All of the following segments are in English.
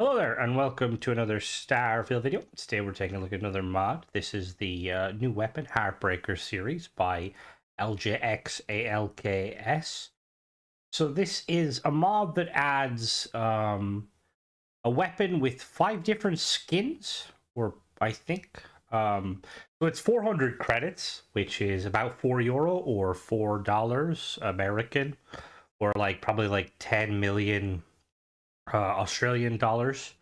Hello there, and welcome to another Starfield video. Today we're taking a look at another mod. This is the new weapon, Heartbreaker series by LJXALKS. So this is a mod that adds a weapon with 5 different skins, or I think. So it's 400 credits, which is about €4 or $4 American, or probably like 10 million Australian dollars.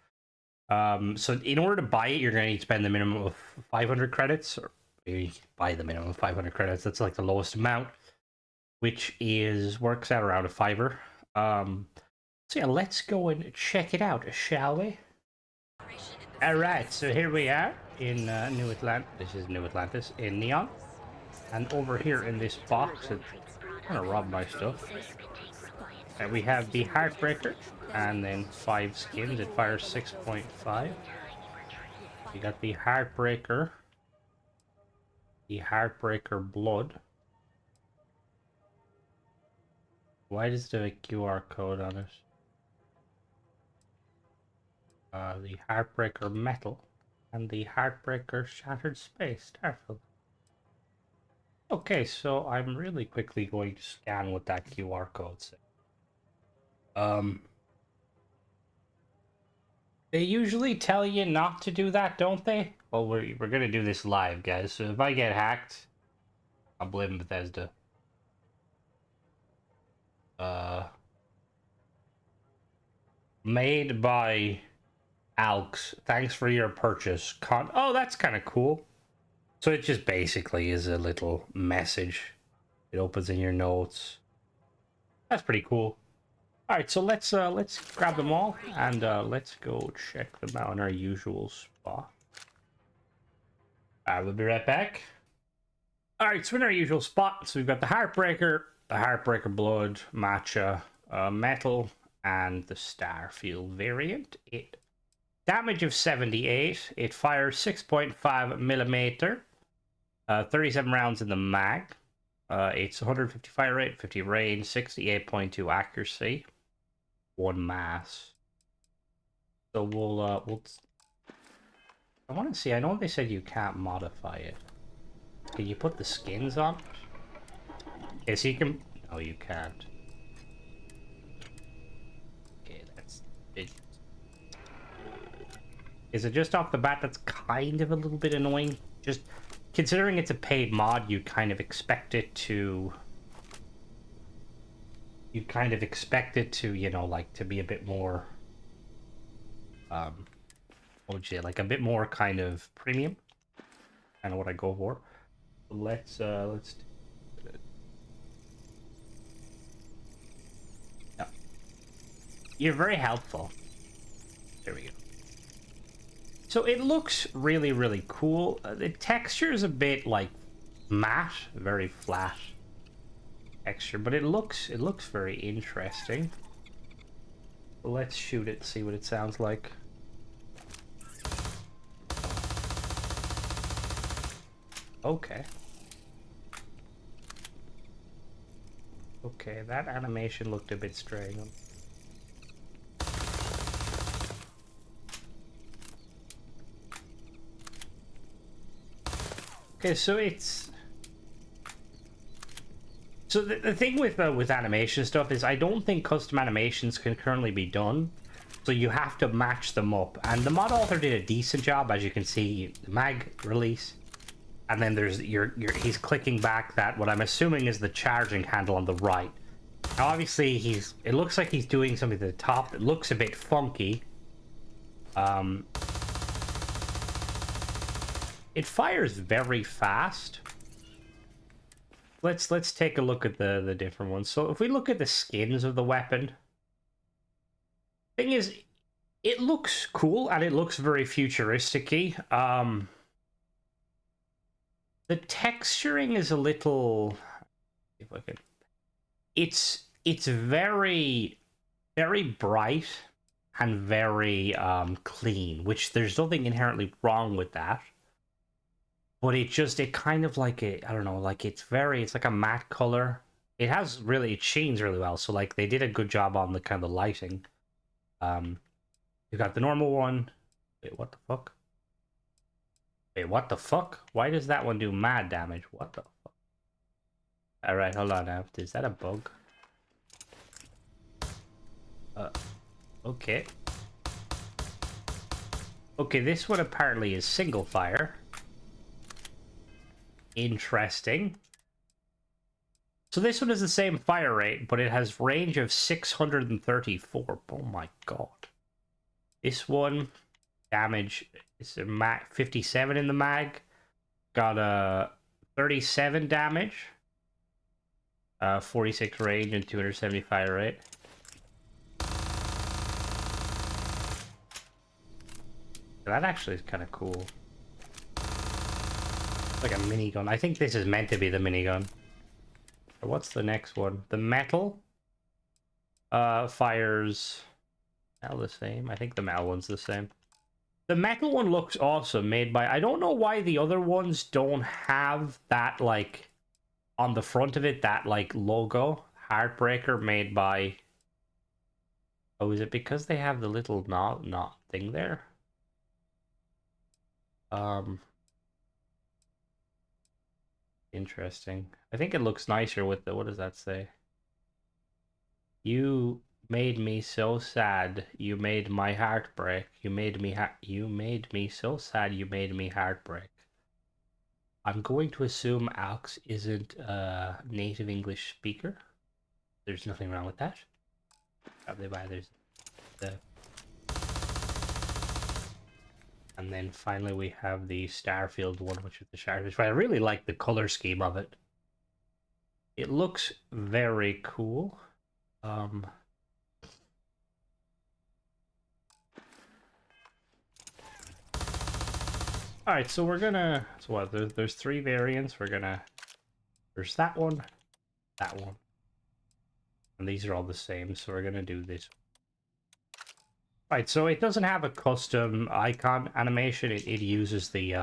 So in order to buy it, you're going to need to spend the minimum of 500 credits, or maybe you can buy the minimum of 500 credits. That's like the lowest amount, which works out around a fiver. So yeah, let's go and check it out, shall we? All right, so here we are in New Atlantis. This is New Atlantis in Neon, and over here in this box, it's kind of robbed my stuff. We have the Heartbreaker, and then 5 skins. It fires 6.5. You got the Heartbreaker Blood. Why does it have a QR code on it? The Heartbreaker Metal and the Heartbreaker Shattered Space Starfield. Okay, so I'm really quickly going to scan what that QR code says. They usually tell you not to do that, don't they? Well, we're gonna do this live, guys. So if I get hacked, I'll blame Bethesda. Made by Alks. Thanks for your purchase. Oh, that's kind of cool. So it just basically is a little message. It opens in your notes. That's pretty cool. All right, so let's grab them all and let's go check them out in our usual spot. I will be right back. All right, so in our usual spot, so we've got the Heartbreaker Blood, Matcha, Metal, and the Starfield variant. It damage of 78. It fires 6.5 millimeter, 37 rounds in the mag. It's 150 fire rate, 50 range, 68.2 accuracy, 1 mass. So we'll I want to see. I know they said you can't modify it. Can you put the skins on? Okay, so you can. No, you can't. Okay, that's it. Is it just off the bat that's kind of a little bit annoying? Just considering it's a paid mod, you kind of expect it to. You kind of expect it to, you know, like to be a bit more. What would you say? Like a bit more kind of premium. Kind of what I go for. Let's. Yeah. You're very helpful. There we go. So it looks really, really cool. The texture is a bit like matte, very flat texture, but it looks very interesting. Let's shoot it, see what it sounds like. Okay. Okay, that animation looked a bit strange. Okay, so it's... So the thing with animation stuff is I don't think custom animations can currently be done. So you have to match them up. And the mod author did a decent job, as you can see, the mag release. And then there's he's clicking back that what I'm assuming is the charging handle on the right. Now obviously it looks like he's doing something at the top that looks a bit funky. It fires very fast. Let's take a look at the different ones. So if we look at the skins of the weapon, thing is, it looks cool and it looks very futuristic-y. The texturing is a little. If I could, it's very bright and very clean, which there's nothing inherently wrong with that. But it kind of like I don't know, like it's like a matte color. It shines really well. So like they did a good job on the kind of lighting. You got the normal one. Wait, what the fuck? Wait, what the fuck? Why does that one do mad damage? What the fuck? Alright, hold on now. Is that a bug? Okay. Okay, this one apparently is single fire. Interesting. So this one is the same fire rate, but it has range of 634. Oh my god. This one, damage, is a mag 57 in the mag. Got a 37 damage. 46 range and 270 fire rate. That actually is kind of cool. Like a minigun. I think this is meant to be the minigun. What's the next one? The metal fires metal the same. I think the metal one's the same. The metal one looks awesome, made by... I don't know why the other ones don't have that, like, on the front of it, that, like, logo. Heartbreaker made by... Oh, is it because they have the little knot thing there? Interesting. I think it looks nicer with the... What does that say? You made me so sad. You made my heart break. You made me so sad. You made me heartbreak. I'm going to assume Alex isn't a native English speaker. There's nothing wrong with that. Probably why there's the... And then finally we have the Starfield one, which is the Starfield. I really like the color scheme of it. It looks very cool. Alright, so we're gonna... So what, there's three variants. There's that one, and these are all the same, so we're gonna do this. Right, so it doesn't have a custom icon animation. It uses the, you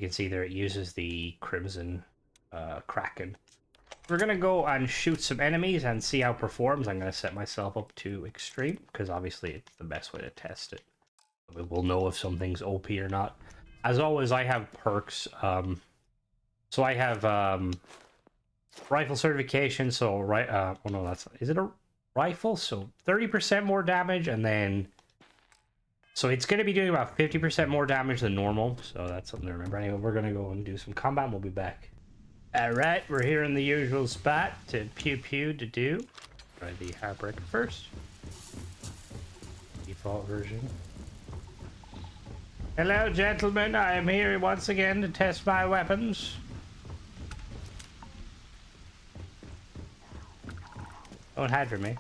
can see there, it uses the Crimson Kraken. We're gonna go and shoot some enemies and see how it performs. I'm gonna set myself up to extreme, because obviously it's the best way to test it. We'll know if something's OP or not. As always, I have perks. So I have rifle certification, so oh no, is it a rifle? So 30% more damage, and then so it's going to be doing about 50% more damage than normal, so that's something to remember. Anyway, we're going to go and do some combat, and we'll be back. Alright, we're here in the usual spot to pew to do. Try the Heartbreaker first. Default version. Hello, gentlemen. I am here once again to test my weapons. Don't hide from me.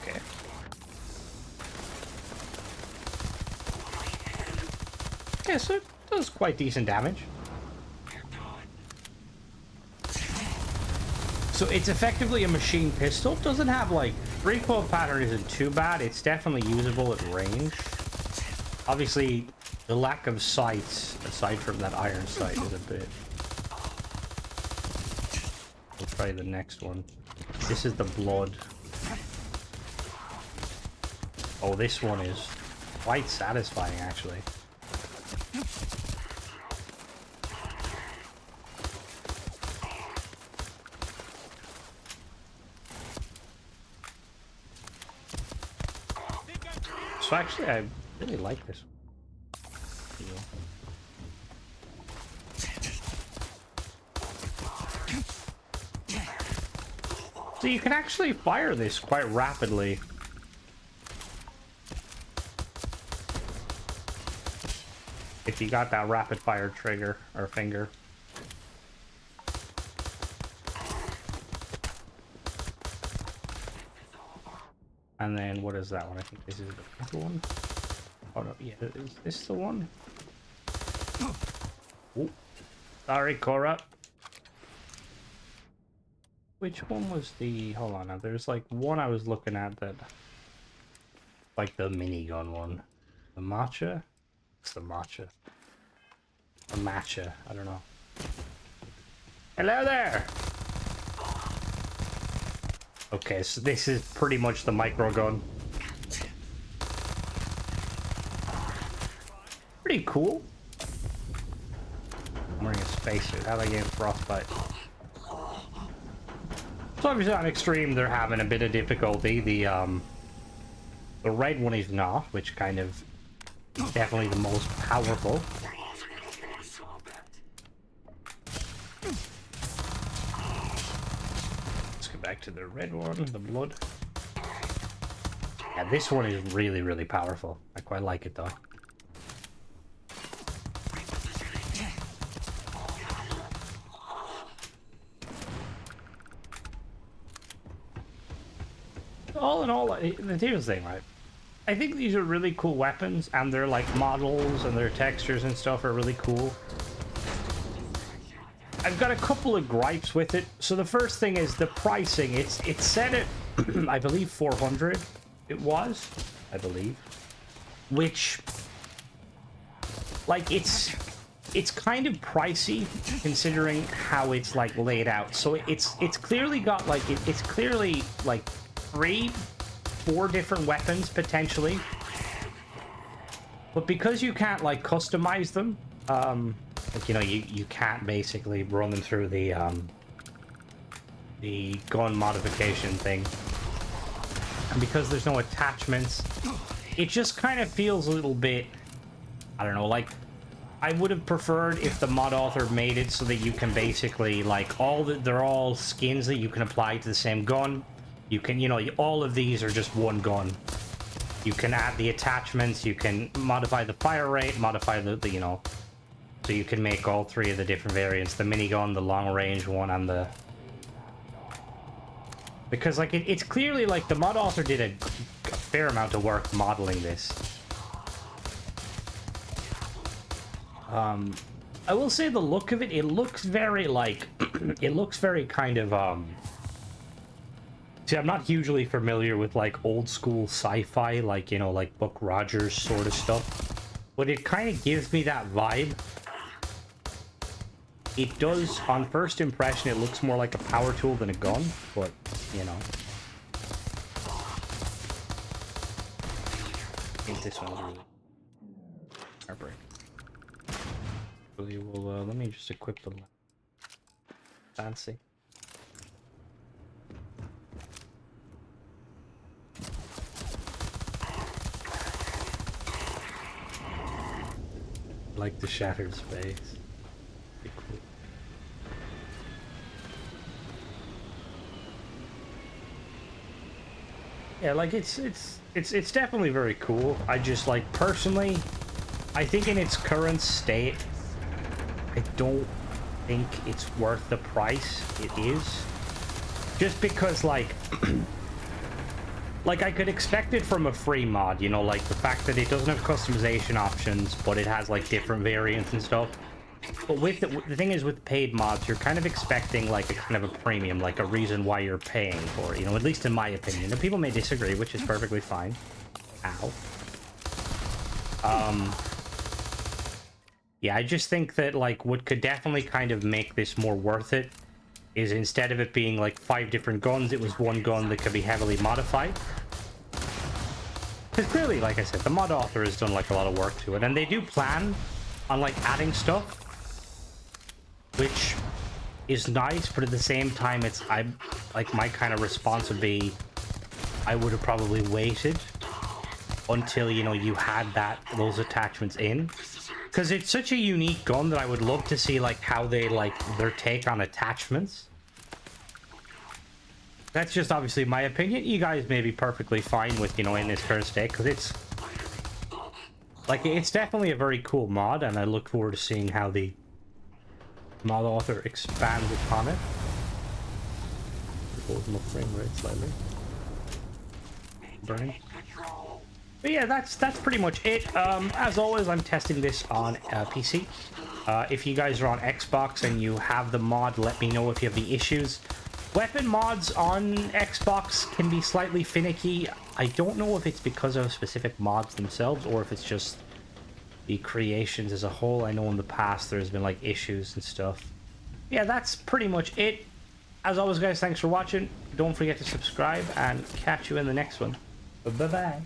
Okay. Yeah, so it does quite decent damage. So it's effectively a machine pistol. Doesn't have, like, recoil pattern isn't too bad. It's definitely usable at range. Obviously, the lack of sights, aside from that iron sight, is a bit... We'll try the next one. This is the blood. Oh, this one is quite satisfying, actually. So actually, I really like this one. So you can actually fire this quite rapidly. If you got that rapid fire trigger or finger. And then what is that one? I think this is the purple one. Oh no, yeah, is this the one? Oh, sorry, Cora. Which one was the... Hold on now, there's like one I was looking at that... Like the minigun one. The matcha? It's the matcha. The matcha, I don't know. Hello there! Okay, so this is pretty much the micro gun. Pretty cool. I'm wearing a spacesuit. How do I get frostbite? So obviously on extreme, they're having a bit of difficulty. The red one is not, which kind of definitely the most powerful. Let's go back to the red one, the blood. Yeah, this one is really, really powerful. I quite like it though. All in all, the here's the thing, right? I think these are really cool weapons, and their like models and their textures and stuff are really cool. I've got a couple of gripes with it. So the first thing is the pricing. It's set at I believe 400. It was, I believe, which like it's kind of pricey considering how it's like laid out. So it's clearly got like it's clearly like 4 different weapons potentially, but because you can't like customize them, like, you know, you can't basically run them through the gun modification thing, and because there's no attachments, it just kind of feels a little bit, I don't know, like I would have preferred if the mod author made it so that you can basically like they're all skins that you can apply to the same gun. You can, you know, all of these are just one gun. You can add the attachments, you can modify the fire rate, modify the you know, so you can make all 3 of the different variants, the minigun, the long range one, and the... Because like it's clearly like the mod author did a fair amount of work modeling this. I will say the look of it, it looks very like, it looks very kind of, see, I'm not hugely familiar with like old school sci-fi, like, you know, like Buck Rogers sort of stuff, but it kind of gives me that vibe. It does, on first impression, it looks more like a power tool than a gun, but, you know. I think this one's really Heartbreaker. Well, let me just equip the fancy. Like the shattered space. Pretty cool. Yeah, like it's definitely very cool. I just like personally, I think in its current state, I don't think it's worth the price it is. Just because like like I could expect it from a free mod, you know, like the fact that it doesn't have customization options, but it has like different variants and stuff. But with the thing is, with paid mods, you're kind of expecting like a kind of a premium, like a reason why you're paying for it, you know, at least in my opinion. And people may disagree, which is perfectly fine. Ow. Yeah, I just think that like what could definitely kind of make this more worth it is instead of it being like 5 different guns, it was one gun that could be heavily modified. Because clearly, like I said, the mod author has done like a lot of work to it, and they do plan on like adding stuff, which is nice, but at the same time, it's like my kind of response would be, I would have probably waited until, you know, you had those attachments in, because it's such a unique gun that I would love to see like how they like their take on attachments. That's just obviously my opinion. You guys may be perfectly fine with, you know, in this current state, because it's like, it's definitely a very cool mod, and I look forward to seeing how the mod author expands upon it. Pulls my frame rate slightly. Burning. But yeah, that's pretty much it. As always, I'm testing this on PC. If you guys are on Xbox and you have the mod, let me know if you have any issues. Weapon mods on Xbox can be slightly finicky. I don't know if it's because of specific mods themselves or if it's just the creations as a whole. I know in the past there's been like issues and stuff. Yeah, that's pretty much it. As always, guys, thanks for watching. Don't forget to subscribe and catch you in the next one. Bye-bye.